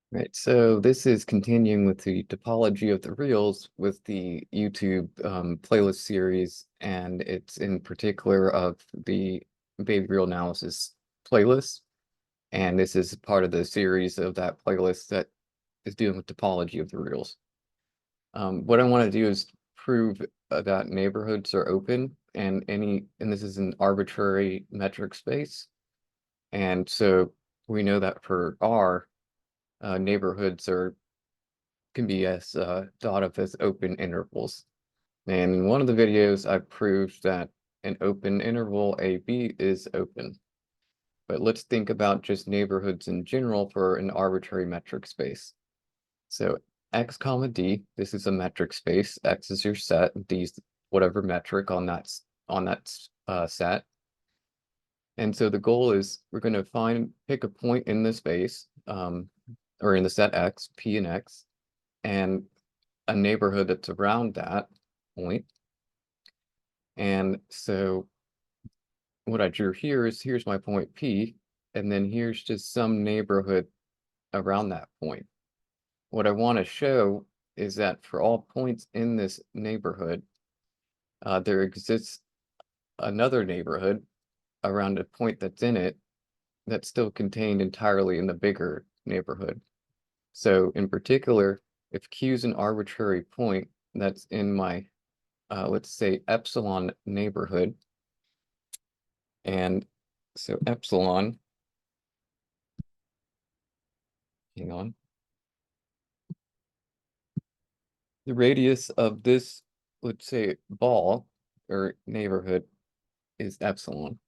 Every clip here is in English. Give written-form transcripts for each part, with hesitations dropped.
Right, so this is continuing with the topology of the reals with the YouTube playlist series, and it's in particular of the behavioral analysis playlist. And this is part of the series of that playlist that is dealing with topology of the reals. What I want to do is prove that neighborhoods are open, and this is an arbitrary metric space. And so we know that for R, neighborhoods can be thought of as open intervals. And in one of the videos, I proved that an open interval AB is open. But let's think about just neighborhoods in general for an arbitrary metric space. So X comma D, this is a metric space. X is your set, D is whatever metric on that set. And so the goal is we're going to pick a point in the space, or in the set X, P and X, and a neighborhood that's around that point. And so what I drew here is here's my point P, and then here's just some neighborhood around that point. What I want to show is that for all points in this neighborhood, there exists another neighborhood around a point that's in it that's still contained entirely in the bigger neighborhood. So in particular, if Q is an arbitrary point that's in my, let's say, epsilon neighborhood, and so epsilon, hang on, the radius of this, let's say, ball or neighborhood is epsilon.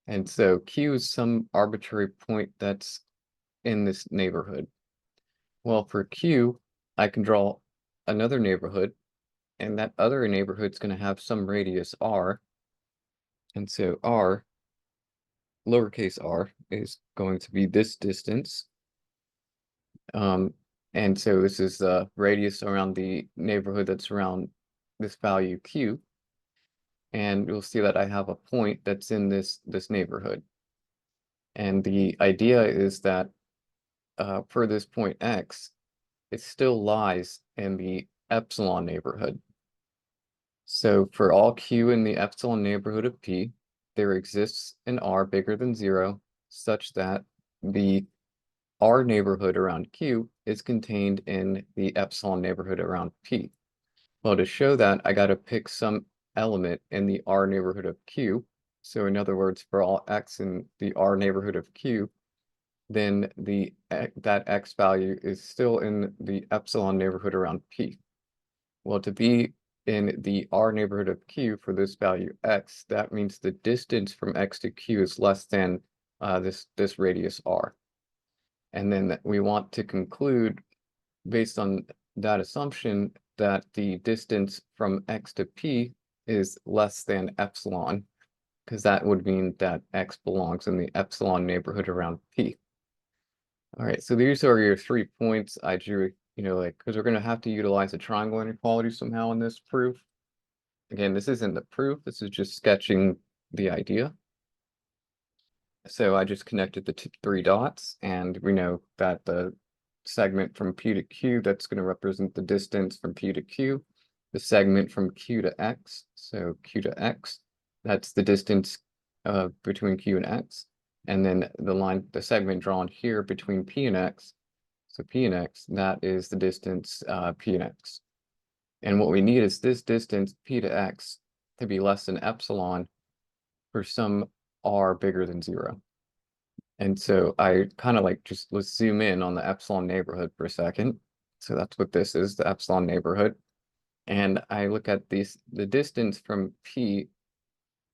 And so Q is some arbitrary point that's in this neighborhood. Well, for Q, I can draw another neighborhood, and that other neighborhood is going to have some radius r. And so r, lowercase r, is going to be this distance. And so this is the radius around the neighborhood that's around this value Q. And you'll see that I have a point that's in this neighborhood. And the idea is that for this point X, it still lies in the epsilon neighborhood. So for all Q in the epsilon neighborhood of P, there exists an R bigger than 0 such that the R neighborhood around Q is contained in the epsilon neighborhood around P. Well, to show that, I got to pick some element in the R neighborhood of Q. So in other words, for all X in the R neighborhood of Q, then that X value is still in the epsilon neighborhood around P. Well, to be in the R neighborhood of Q for this value X, that means the distance from X to Q is less than this radius R. And then we want to conclude, based on that assumption, that the distance from X to P is less than epsilon, because that would mean that X belongs in the epsilon neighborhood around P. All right, so these are your 3 points I drew, because we're going to have to utilize a triangle inequality somehow in this proof. Again, this isn't the proof, this is just sketching the idea. So I just connected the 3 dots, and we know that the segment from P to Q, that's going to represent the distance from P to Q. The segment from Q to X, so Q to X, that's the distance between Q and X. And then the segment drawn here between P and X, so P and X, that is the distance P and X. And what we need is this distance P to X to be less than epsilon for some R bigger than 0. And so I kind of let's zoom in on the epsilon neighborhood for a second. So that's what this is, the epsilon neighborhood. And I look at the distance from P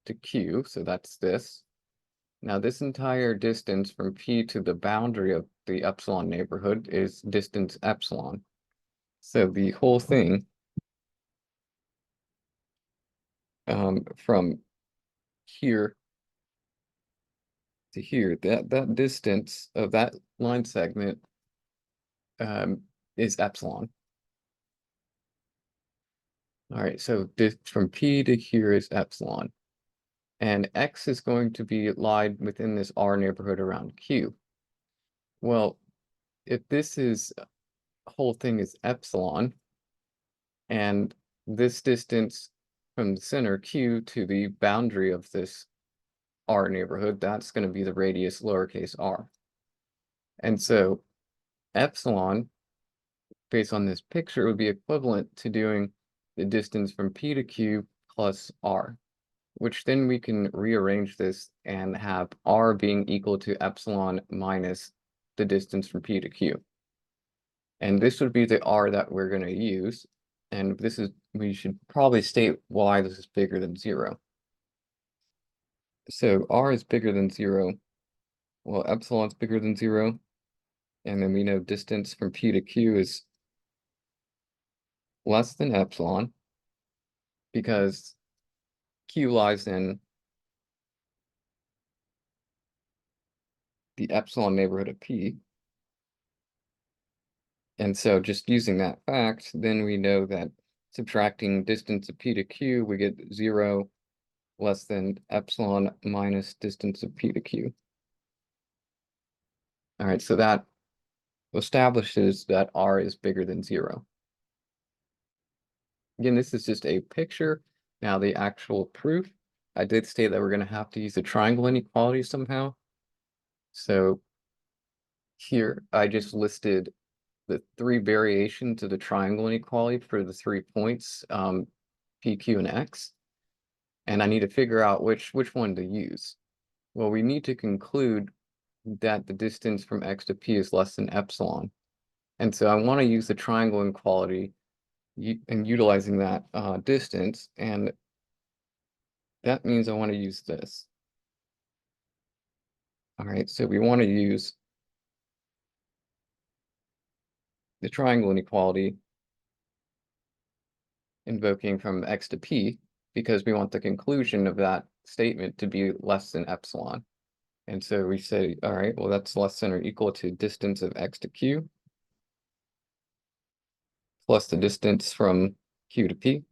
to Q, so that's this. Now this entire distance from P to the boundary of the epsilon neighborhood is distance epsilon. So the whole thing from here to here, that distance of that line segment is epsilon. All right, so this from P to here is epsilon. And X is going to be lied within this R neighborhood around Q. Well, if this is whole thing is epsilon, and this distance from the center Q to the boundary of this R neighborhood, that's going to be the radius lowercase r. And so epsilon, based on this picture, would be equivalent to doing the distance from P to Q plus R, which then we can rearrange this and have R being equal to epsilon minus the distance from P to Q. And this would be the R that we're going to use. And this is, we should probably state why this is bigger than 0. So R is bigger than 0. Well, epsilon's bigger than 0. And then we know distance from P to Q is less than epsilon because Q lies in the epsilon neighborhood of P. And so just using that fact, then we know that subtracting distance of P to Q, we get 0 less than epsilon minus distance of P to Q. All right, so that establishes that R is bigger than 0. Again, this is just a picture. Now the actual proof, I did state that we're going to have to use the triangle inequality somehow. So here I just listed the 3 variations of the triangle inequality for the 3 points, P, Q, and X. And I need to figure out which one to use. Well, we need to conclude that the distance from X to P is less than epsilon. And so I want to use the triangle inequality and utilizing that distance. And that means I want to use this. All right, so we want to use the triangle inequality invoking from X to P because we want the conclusion of that statement to be less than epsilon. And so we say, all right, well, that's less than or equal to distance of X to Q plus the distance from Q to P.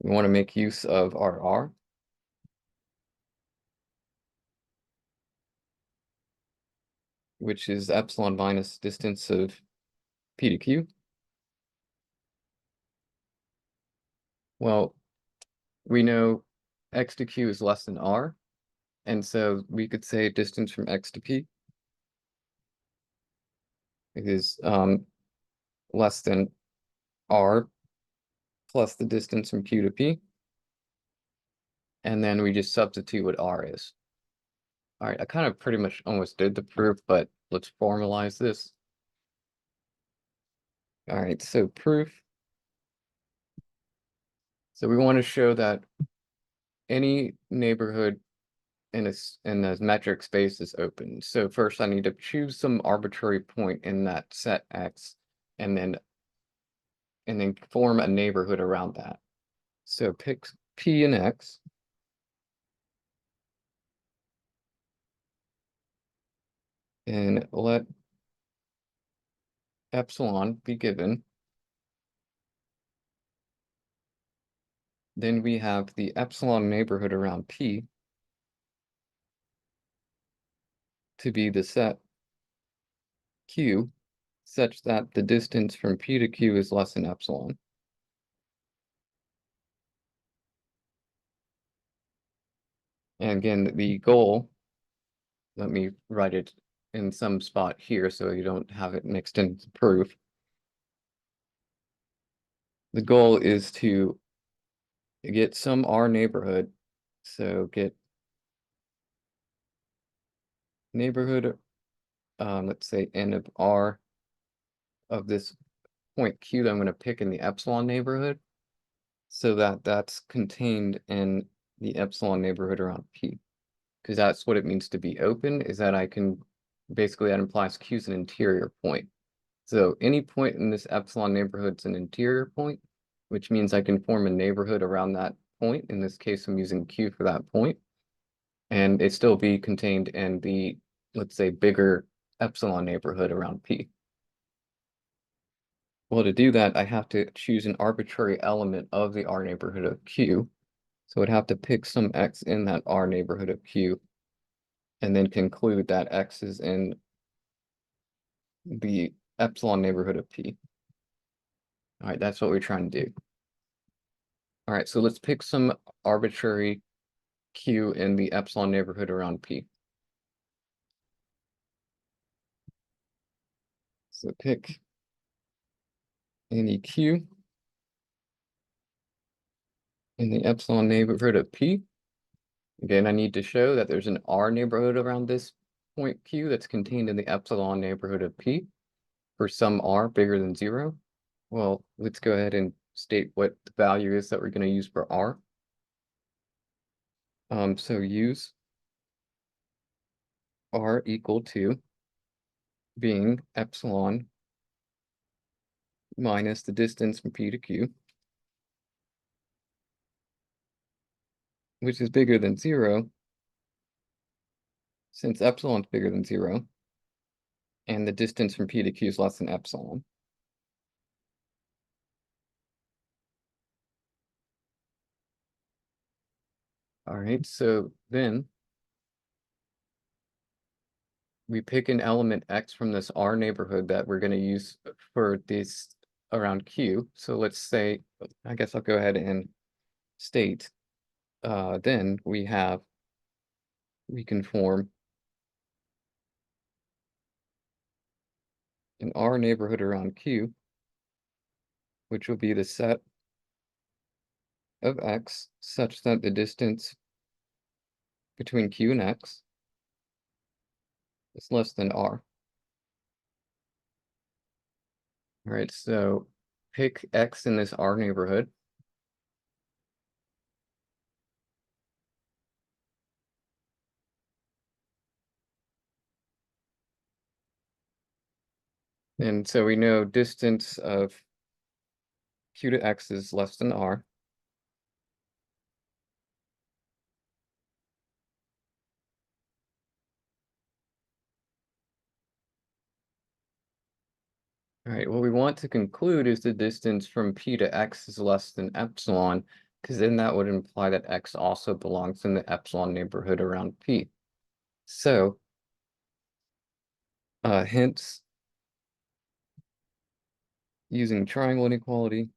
We want to make use of our R, which is epsilon minus distance of P to Q. Well, we know X to Q is less than R, and so we could say distance from X to P is less than R plus the distance from Q to P. And then we just substitute what R is. All right, I kind of pretty much almost did the proof, but let's formalize this. All right, so proof. So we want to show that any neighborhood in a metric space is open. So first I need to choose some arbitrary point in that set X and then form a neighborhood around that. So pick P and X. And let epsilon be given. Then we have the epsilon neighborhood around P to be the set Q such that the distance from P to Q is less than epsilon. And again, the goal, let me write it in some spot here so you don't have it mixed into the proof. The goal is to get some R neighborhood. So get neighborhood, let's say n of R of this point Q that I'm going to pick in the epsilon neighborhood so that that's contained in the epsilon neighborhood around P. Because that's what it means to be open, is that I can, basically that implies Q is an interior point. So any point in this epsilon neighborhood is an interior point, which means I can form a neighborhood around that point. In this case, I'm using Q for that point. And it still be contained in the, let's say, bigger epsilon neighborhood around P. Well, to do that, I have to choose an arbitrary element of the R neighborhood of Q. So I'd have to pick some X in that R neighborhood of Q. and then conclude that X is in the epsilon neighborhood of P. All right, that's what we're trying to do. All right, so let's pick some arbitrary Q in the epsilon neighborhood around P. So pick any Q in the epsilon neighborhood of P. Again, I need to show that there's an R neighborhood around this point Q that's contained in the epsilon neighborhood of P for some R bigger than 0. Well, let's go ahead and state what the value is that we're going to use for R. So use R equal to being epsilon minus the distance from P to Q, which is bigger than 0, since epsilon is bigger than 0, and the distance from P to Q is less than epsilon. All right, so then we pick an element X from this R neighborhood that we're going to use for this around Q. So let's say, I guess I'll go ahead and state, then we can form an R neighborhood around Q, which will be the set of X such that the distance between Q and X is less than R. All right, so pick X in this R neighborhood. And so we know distance of Q to X is less than R. All right, what we want to conclude is the distance from P to X is less than epsilon, because then that would imply that X also belongs in the epsilon neighborhood around P. So, hence, using triangle inequality,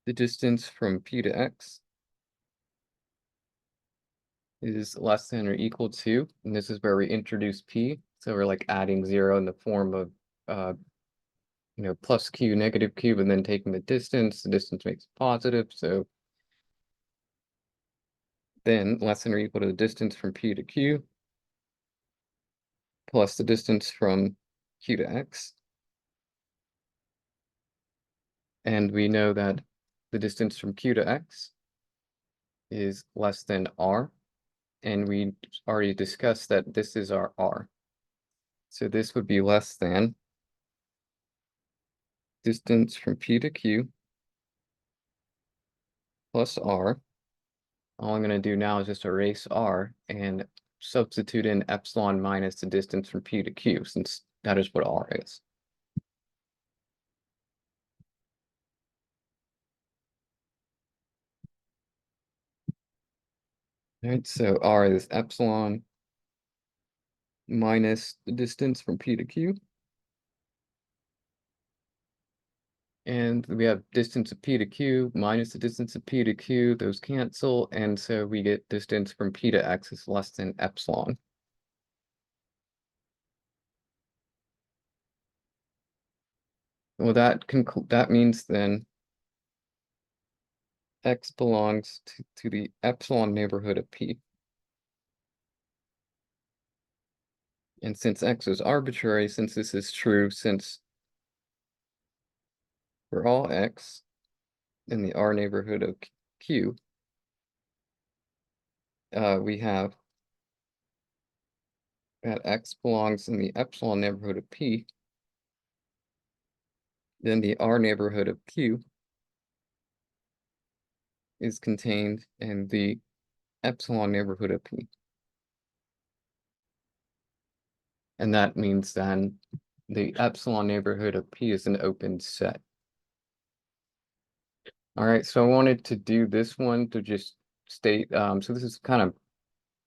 the distance from P to X is less than or equal to, and this is where we introduce P. So we're like adding 0 in the form of, plus Q, negative Q, and then taking the distance makes it positive. So then less than or equal to the distance from P to Q plus the distance from Q to X. And we know that the distance from Q to X is less than R. And we already discussed that this is our R. So this would be less than distance from P to Q plus R. All I'm going to do now is just erase R and substitute in epsilon minus the distance from P to Q, since that is what R is. All right, so R is epsilon minus the distance from P to Q. And we have distance of P to Q minus the distance of P to Q, those cancel, and so we get distance from P to X is less than epsilon. Well, that means then X belongs to the epsilon neighborhood of P. And since X is arbitrary, since this is true, since for all X in the R neighborhood of Q, we have that X belongs in the epsilon neighborhood of P, then the R neighborhood of Q is contained in the epsilon neighborhood of P. And that means then the epsilon neighborhood of P is an open set. All right, so I wanted to do this one to just state, so this is kind of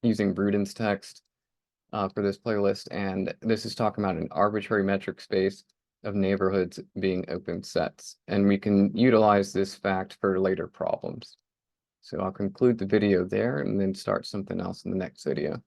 using Bruden's text for this playlist, and this is talking about an arbitrary metric space of neighborhoods being open sets, and we can utilize this fact for later problems. So I'll conclude the video there and then start something else in the next video.